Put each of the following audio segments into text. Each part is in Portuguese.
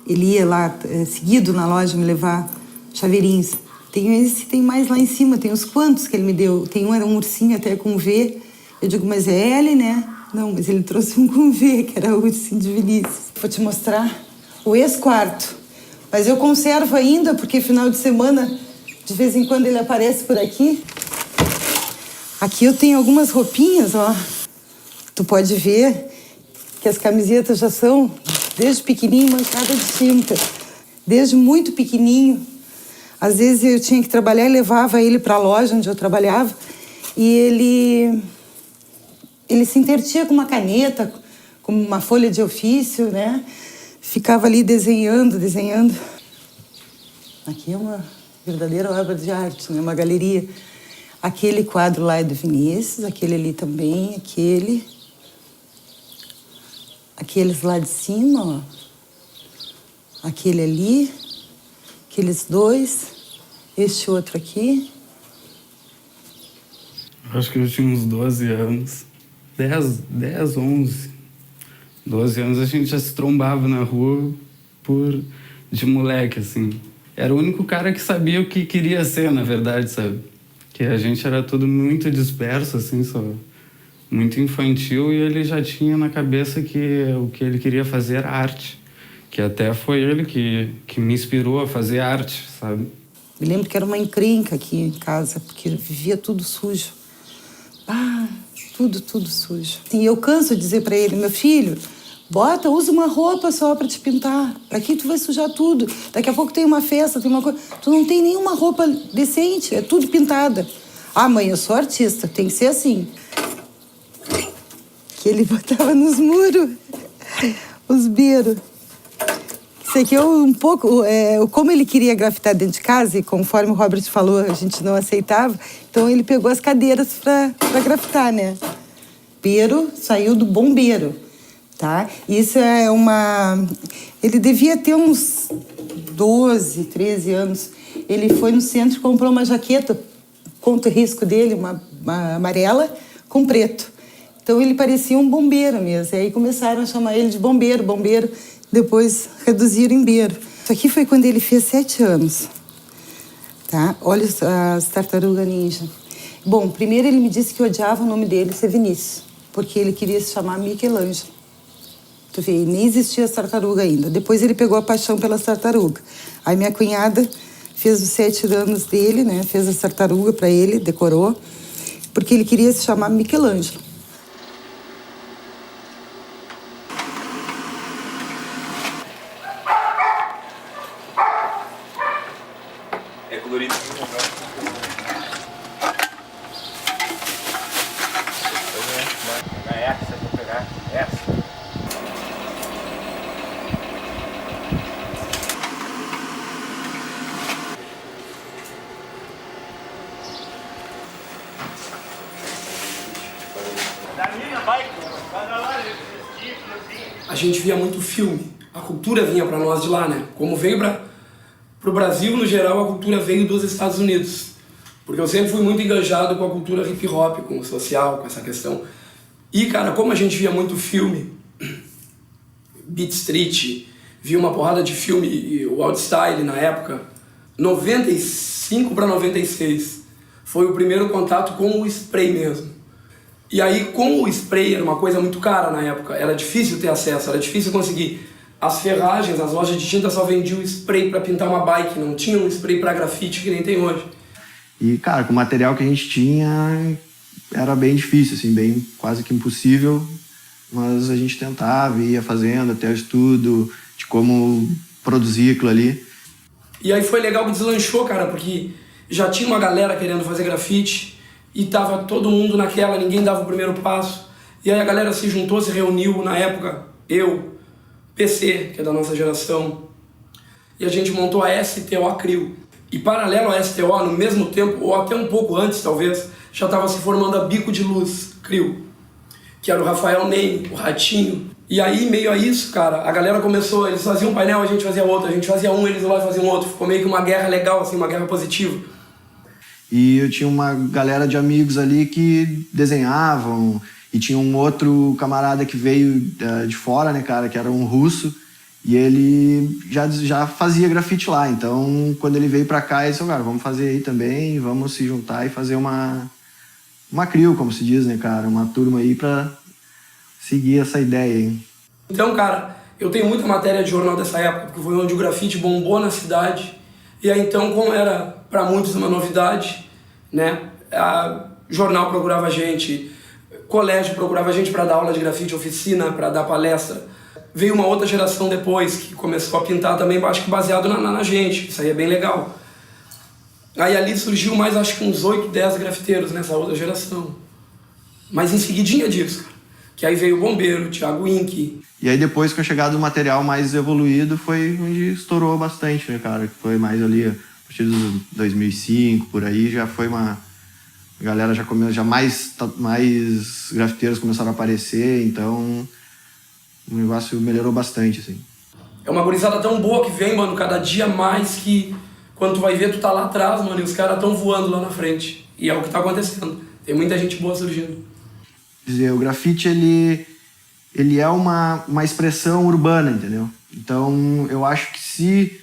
Ele ia lá seguido na loja me levar chaveirinhos. Tem esse, tem mais lá em cima, tem uns quantos que ele me deu. Tem um, era um ursinho até com V. Eu digo, mas é L, né? Não, mas ele trouxe um com V, que era o ursinho de Vinícius. Vou te mostrar o ex-quarto. Mas eu conservo ainda, porque final de semana, de vez em quando ele aparece por aqui. Aqui eu tenho algumas roupinhas, ó. Tu pode ver que as camisetas já são, desde pequenininho, manchada de tinta. Desde muito pequenininho. Às vezes eu tinha que trabalhar e levava ele para a loja onde eu trabalhava. E ele se intertia com uma caneta, com uma folha de ofício, né? Ficava ali desenhando. Aqui é uma verdadeira obra de arte, né? Uma galeria. Aquele quadro lá é do Vinícius, aquele ali também, aquele. Aqueles lá de cima, ó. Aquele ali. Aqueles dois. Este outro aqui. Acho que eu tinha uns 12 anos. 10, 11. 12 anos a gente já se trombava na rua de moleque, assim. Era o único cara que sabia o que queria ser, na verdade, sabe? Que a gente era tudo muito disperso, assim, só muito infantil, e ele já tinha na cabeça que o que ele queria fazer era arte. Que até foi ele que me inspirou a fazer arte, sabe? Me lembro que era uma encrenca aqui em casa, porque vivia tudo sujo. Ah, tudo sujo. E eu canso de dizer para ele, meu filho, usa uma roupa só para te pintar. Aqui tu vai sujar tudo. Daqui a pouco tem uma festa, tem uma coisa. Tu não tem nenhuma roupa decente, é tudo pintada. Ah, mãe, eu sou artista, tem que ser assim. Que ele botava nos muros os beiros. Isso aqui é um pouco... como ele queria grafitar dentro de casa, e conforme o Robert falou, a gente não aceitava, então ele pegou as cadeiras para grafitar, né? Beiro saiu do bombeiro, tá? Isso é uma... Ele devia ter uns 12, 13 anos. Ele foi no centro e comprou uma jaqueta, contra o risco dele, uma amarela com preto. Então ele parecia um bombeiro mesmo. E aí começaram a chamar ele de bombeiro. Depois reduziram em beiro. Isso aqui foi quando ele fez 7 anos. Tá? Olha as tartarugas ninja. Bom, primeiro ele me disse que odiava o nome dele ser Vinícius, porque ele queria se chamar Michelangelo. Tu vê, nem existia as tartarugas ainda. Depois ele pegou a paixão pelas tartarugas. Aí minha cunhada fez os 7 anos dele, né? Fez as tartarugas para ele, decorou, porque ele queria se chamar Michelangelo. É colorido. Essa, vou pegar essa. A gente via muito filme, a cultura vinha para nós de lá, né? Como veio para o Brasil, no geral, a cultura veio dos Estados Unidos. Porque eu sempre fui muito engajado com a cultura hip hop, com o social, com essa questão. E, cara, como a gente via muito filme, Beat Street, via uma porrada de filme, o Wild Style na época, 95 para 96 foi o primeiro contato com o spray mesmo. E aí, com o spray, era uma coisa muito cara na época, era difícil ter acesso, era difícil conseguir. As ferragens, as lojas de tinta só vendiam spray para pintar uma bike, não tinha um spray para grafite que nem tem hoje. E, cara, com o material que a gente tinha, era bem difícil, assim, bem quase que impossível, mas a gente tentava, ia fazendo até o estudo de como produzir aquilo ali. E aí foi legal que deslanchou, cara, porque já tinha uma galera querendo fazer grafite, e tava todo mundo naquela, ninguém dava o primeiro passo. E aí a galera se juntou, se reuniu, na época, eu, PC, que é da nossa geração, e a gente montou a STO Acryl. E paralelo à STO, no mesmo tempo, ou até um pouco antes talvez, já estava se formando a Bico de Luz Acryl, que era o Rafael Ney, o Ratinho. E aí, meio a isso, cara, a galera começou, eles faziam um painel, a gente fazia outro, a gente fazia um, eles lá faziam outro. Ficou meio que uma guerra legal, assim, uma guerra positiva. E eu tinha uma galera de amigos ali que desenhavam, e tinha um outro camarada que veio de fora, né, cara, que era um russo, E ele já fazia grafite lá. Então, quando ele veio pra cá, ele disse, cara, vamos fazer aí também, vamos se juntar e fazer uma crew, como se diz, né, cara? Uma turma aí pra seguir essa ideia aí. Então, cara, eu tenho muita matéria de jornal dessa época, porque foi onde o grafite bombou na cidade. E aí, então, como era pra muitos uma novidade, né? Jornal procurava a gente, colégio procurava a gente pra dar aula de grafite, oficina, pra dar palestra. Veio uma outra geração depois que começou a pintar também, acho que baseado na gente, isso aí é bem legal. Aí ali surgiu mais, acho que uns 8, 10 grafiteiros nessa outra geração. Mas em seguidinha disso, cara. Que aí veio o Bombeiro, o Thiago Inck. E aí depois com a chegada do material mais evoluído foi onde estourou bastante, né, cara? Que foi mais ali, a partir de 2005, por aí, já foi uma... A galera já mais grafiteiros começaram a aparecer, então... O negócio melhorou bastante, assim. É uma gurizada tão boa que vem, mano, cada dia mais que... Quando tu vai ver, tu tá lá atrás, mano, e os caras tão voando lá na frente. E é o que tá acontecendo. Tem muita gente boa surgindo. Quer dizer, o grafite, ele é uma expressão urbana, entendeu? Então, eu acho que se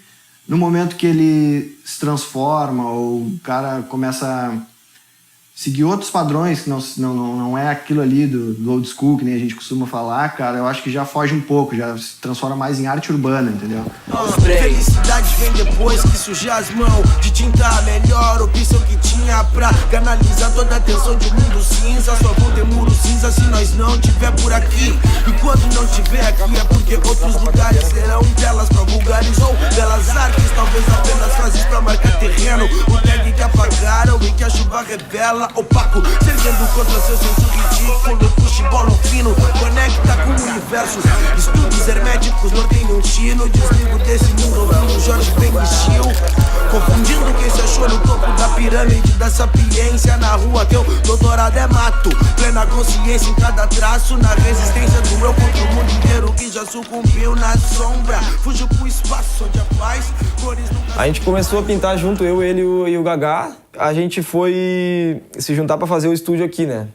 no momento que ele se transforma ou o cara começa a seguir outros padrões, que não é aquilo ali do old school, que nem a gente costuma falar, cara, eu acho que já foge um pouco, já se transforma mais em arte urbana, entendeu? Felicidade vem depois que sujar as mãos de tinta, a melhor opção que tinha pra canalizar toda a atenção de um mundo cinza. Só vão ter muro cinza se nós não tiver por aqui. E quando não tiver aqui é porque outros lugares serão telas pra vulgares ou belas artes, talvez apenas frases pra marcar terreno. O tag que apagaram e que a chuva revela opaco, servindo contra seu senso ridículo. Futebol no fino, conecta com o universo. Estudos herméticos não tem um tino. Desligo desse mundo ouvindo Jorge Ben Chill, confundindo quem se achou no topo da pirâmide da sapiência. Na rua teu doutorado é mato, plena consciência em cada traço. Na resistência do eu contra o mundo inteiro que já sucumbiu na sombra. Fujo pro espaço onde a paz, cores nunca... A gente começou a pintar junto, eu, ele e o Gagá. A gente foi se juntar pra fazer o estúdio aqui, né?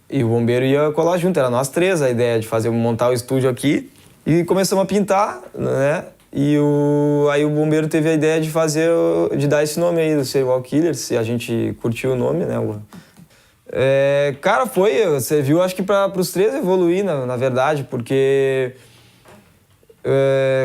E o Bombeiro ia colar junto, era nós três a ideia de montar o estúdio aqui. E começamos a pintar, né? E aí o Bombeiro teve a ideia de dar esse nome aí, do Serial Killers, e a gente curtiu o nome, né? Cara, você viu, acho que para os três evoluir, na verdade, porque...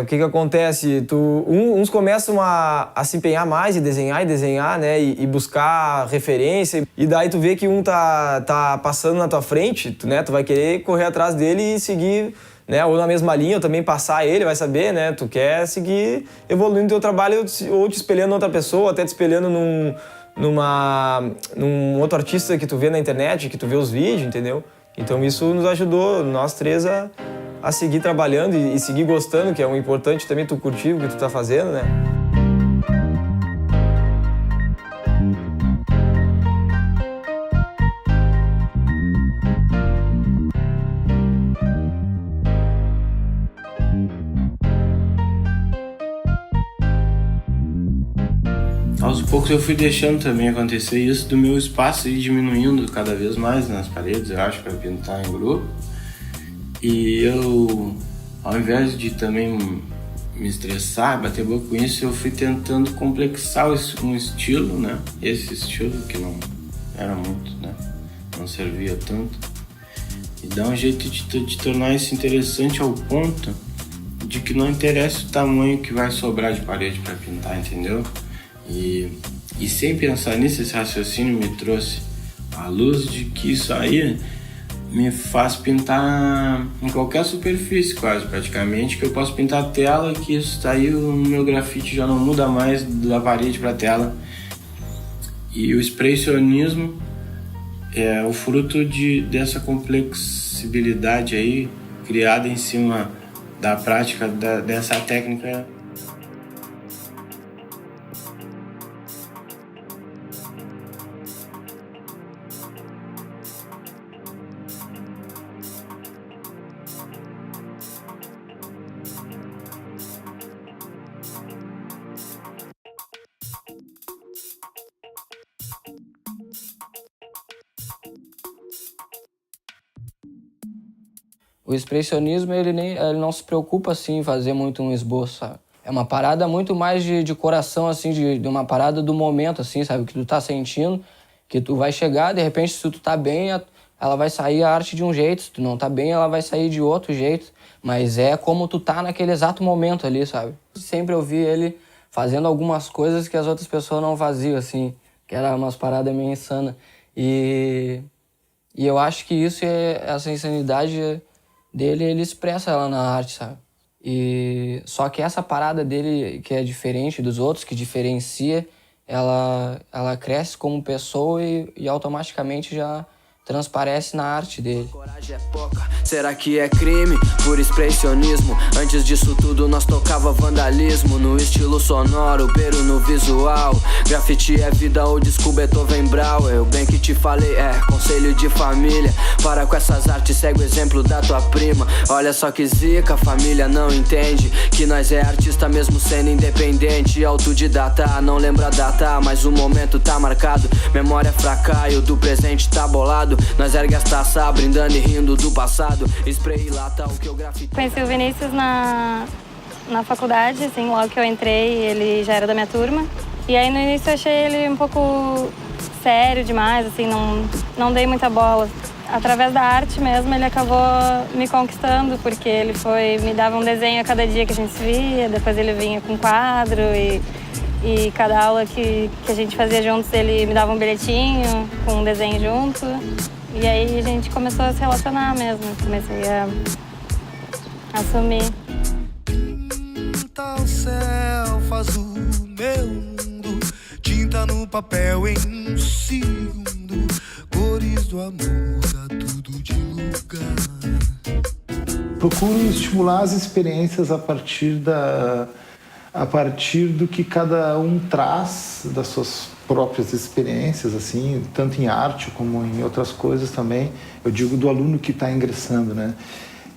o que acontece? Uns começam a se empenhar mais e desenhar, né? E buscar referência. E daí tu vê que um tá passando na tua frente, né? Tu vai querer correr atrás dele e seguir, né? Ou na mesma linha, ou também passar ele, vai saber, né? Tu quer seguir evoluindo teu trabalho ou te espelhando em outra pessoa, ou até te espelhando num outro artista que tu vê na internet, que tu vê os vídeos, entendeu? Então isso nos ajudou, nós três, a seguir trabalhando e seguir gostando, que é o importante também, tu curtir o que tu tá fazendo, né? Aos poucos eu fui deixando também acontecer isso, do meu espaço ir diminuindo cada vez mais nas paredes, eu acho, para pintar em grupo. E eu, ao invés de também me estressar, bater boca com isso, eu fui tentando complexar um estilo, né? Esse estilo que não era muito, né? Não servia tanto. E dar um jeito de tornar isso interessante ao ponto de que não interessa o tamanho que vai sobrar de parede para pintar, entendeu? E sem pensar nisso, esse raciocínio me trouxe à luz de que isso aí me faz pintar em qualquer superfície quase, praticamente, que eu posso pintar a tela, que isso aí o meu grafite já não muda mais da parede para a tela. E o expressionismo é o fruto dessa complexibilidade aí, criada em cima da prática dessa técnica. O expressionismo, ele não se preocupa, assim, em fazer muito um esboço, sabe? É uma parada muito mais de coração, assim, de uma parada do momento, assim, sabe? Que tu tá sentindo, que tu vai chegar, de repente, se tu tá bem, ela vai sair a arte de um jeito. Se tu não tá bem, ela vai sair de outro jeito. Mas é como tu tá naquele exato momento ali, sabe? Sempre eu vi ele fazendo algumas coisas que as outras pessoas não faziam, assim. Que era umas paradas meio insanas. E eu acho que isso, essa insanidade dele, ele expressa ela na arte, sabe? Só que essa parada dele, que é diferente dos outros, que diferencia, ela cresce como pessoa e automaticamente já transparece na arte dele. Coragem é pouca, será que é crime? Por expressionismo. Antes disso tudo nós tocava vandalismo. No estilo sonoro, pero no visual. Grafite é vida ou disco Beethoven Brau. Eu bem que te falei, conselho de família. Para com essas artes, segue o exemplo da tua prima. Olha só que zica, a família não entende que nós é artista mesmo sendo independente. Autodidata, não lembra a data, mas o momento tá marcado. Memória fraca e o do presente tá bolado. Nós ergue as taças, brindando e rindo do passado. Spray e lata, o que eu grafitei. Conheci o Vinícius na faculdade, assim, logo que eu entrei, ele já era da minha turma. E aí no início eu achei ele um pouco sério demais, assim, não dei muita bola. Através da arte mesmo, ele acabou me conquistando, porque ele me dava um desenho a cada dia que a gente se via, depois ele vinha com quadro e cada aula que a gente fazia juntos, ele me dava um bilhetinho com um desenho junto. E aí a gente começou a se relacionar mesmo, comecei a assumir. Tinta ao céu faz o meu mundo, tinta no papel em um segundo, cores do amor dá tudo de lugar. Procuro estimular as experiências a partir do que cada um traz das suas próprias experiências, assim, tanto em arte como em outras coisas também. Eu digo do aluno que está ingressando, né?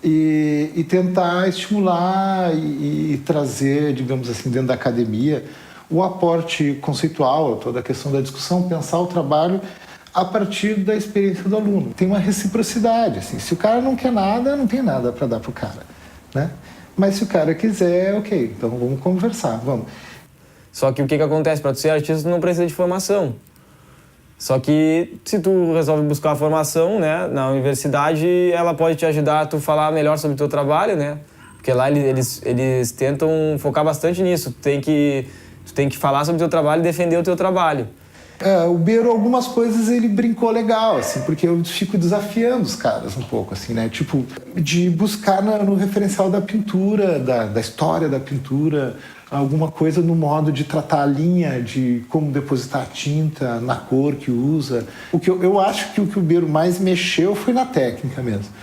E tentar estimular e trazer, digamos assim, dentro da academia, o aporte conceitual, toda a questão da discussão, pensar o trabalho a partir da experiência do aluno. Tem uma reciprocidade, assim. Se o cara não quer nada, não tem nada para dar pro cara, né? Mas se o cara quiser, ok, então vamos conversar, vamos. Só que o que acontece? Para tu ser artista, tu não precisa de formação. Só que se tu resolve buscar a formação, né, na universidade, ela pode te ajudar a tu falar melhor sobre o teu trabalho, né? Porque lá eles tentam focar bastante nisso. Tu tem que falar sobre o teu trabalho e defender o teu trabalho. O Bero, algumas coisas ele brincou legal, assim, porque eu fico desafiando os caras um pouco, assim, né? Tipo, de buscar no referencial da pintura, da história da pintura, alguma coisa no modo de tratar a linha, de como depositar a tinta, na cor que usa. O que eu acho que o que o Bero mais mexeu foi na técnica mesmo.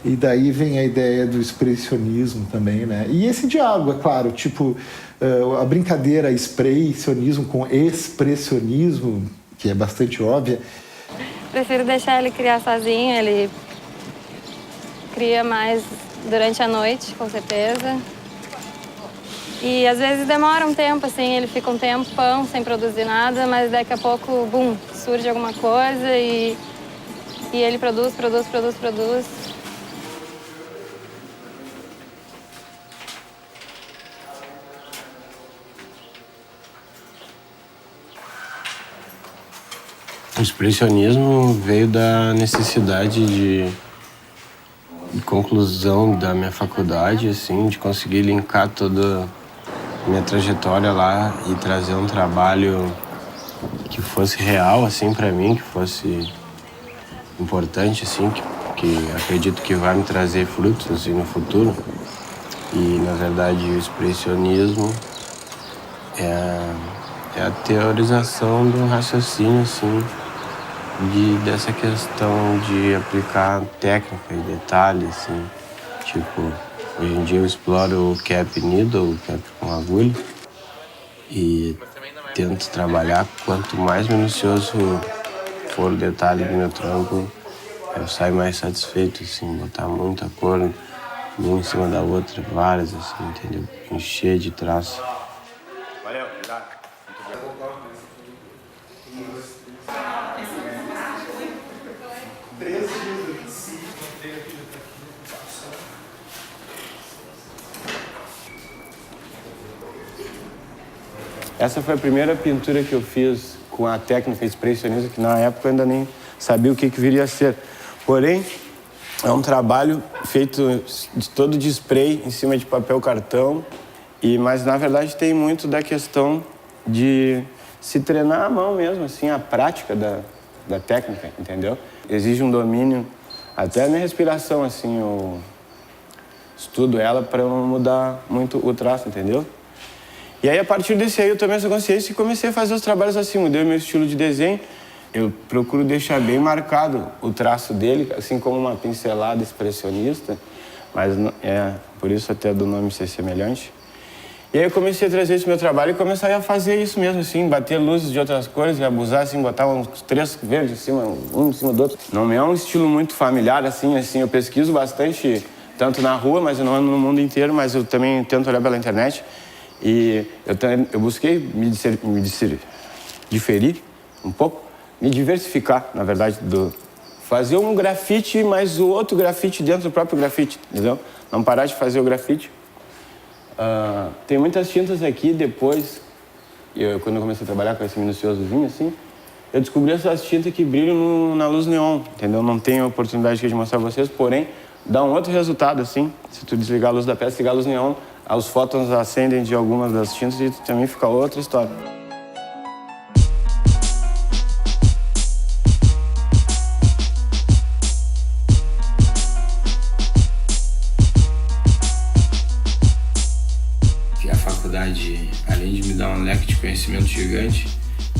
E daí vem a ideia do expressionismo também, né? E esse diálogo, é claro, tipo, a brincadeira expressionismo com expressionismo, que é bastante óbvia. Prefiro deixar ele criar sozinho, ele cria mais durante a noite, com certeza. E às vezes demora um tempo, assim, ele fica um tempão sem produzir nada, mas daqui a pouco, bum, surge alguma coisa e ele produz. O expressionismo veio da necessidade de conclusão da minha faculdade, assim, de conseguir linkar toda a minha trajetória lá e trazer um trabalho que fosse real, assim, para mim, que fosse importante, assim, que acredito que vai me trazer frutos, assim, no futuro. E, na verdade, o expressionismo é a teorização do raciocínio, assim, dessa questão de aplicar técnica e detalhe, assim. Tipo, hoje em dia eu exploro o cap needle, o cap com agulha, e tento trabalhar. Quanto mais minucioso for o detalhe do meu trampo, eu saio mais satisfeito, assim, botar muita cor uma em cima da outra, várias, assim, entendeu? Encher de traço. Valeu, obrigado. Essa foi a primeira pintura que eu fiz com a técnica expressionista, que na época eu ainda nem sabia o que viria a ser. Porém, é um trabalho feito todo de spray em cima de papel cartão, mas na verdade tem muito da questão de se treinar a mão mesmo, assim, a prática da técnica, entendeu? Exige um domínio, até a minha respiração, assim, eu estudo ela para não mudar muito o traço, entendeu? E aí, a partir desse aí, eu tomei essa consciência e comecei a fazer os trabalhos assim, mudei o meu estilo de desenho. Eu procuro deixar bem marcado o traço dele, assim como uma pincelada expressionista, mas por isso até do nome ser semelhante. E aí eu comecei a trazer esse meu trabalho e comecei a fazer isso mesmo, assim, bater luzes de outras cores e abusar, assim, botar uns 3 verdes em cima, um em cima do outro. Não é um estilo muito familiar, assim, eu pesquiso bastante, tanto na rua, mas eu não ando no mundo inteiro, mas eu também tento olhar pela internet. E eu busquei me diferir um pouco, me diversificar, na verdade, fazer um grafite, mas o outro grafite dentro do próprio grafite, entendeu? Não parar de fazer o grafite. Tem muitas tintas aqui, depois, quando eu comecei a trabalhar com esse minuciosozinho, assim, eu descobri essas tintas que brilham na luz neon, entendeu? Não tenho a oportunidade aqui de mostrar pra vocês, porém, dá um outro resultado, assim, se tu desligar a luz da peça, ligar a luz neon, os fótons acendem de algumas das tintas e também fica outra história. A faculdade, além de me dar um leque de conhecimento gigante,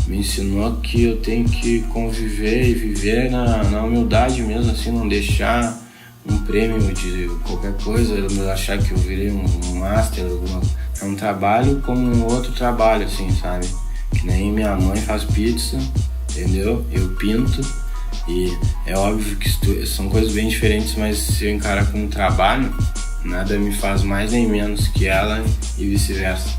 me ensinou que eu tenho que conviver e viver na humildade mesmo, assim, não deixar um prêmio de qualquer coisa, eu achar que eu virei um master, é um trabalho como um outro trabalho, assim, sabe? Que nem minha mãe faz pizza, entendeu? Eu pinto, e é óbvio que são coisas bem diferentes, mas se eu encarar como um trabalho, nada me faz mais nem menos que ela e vice-versa.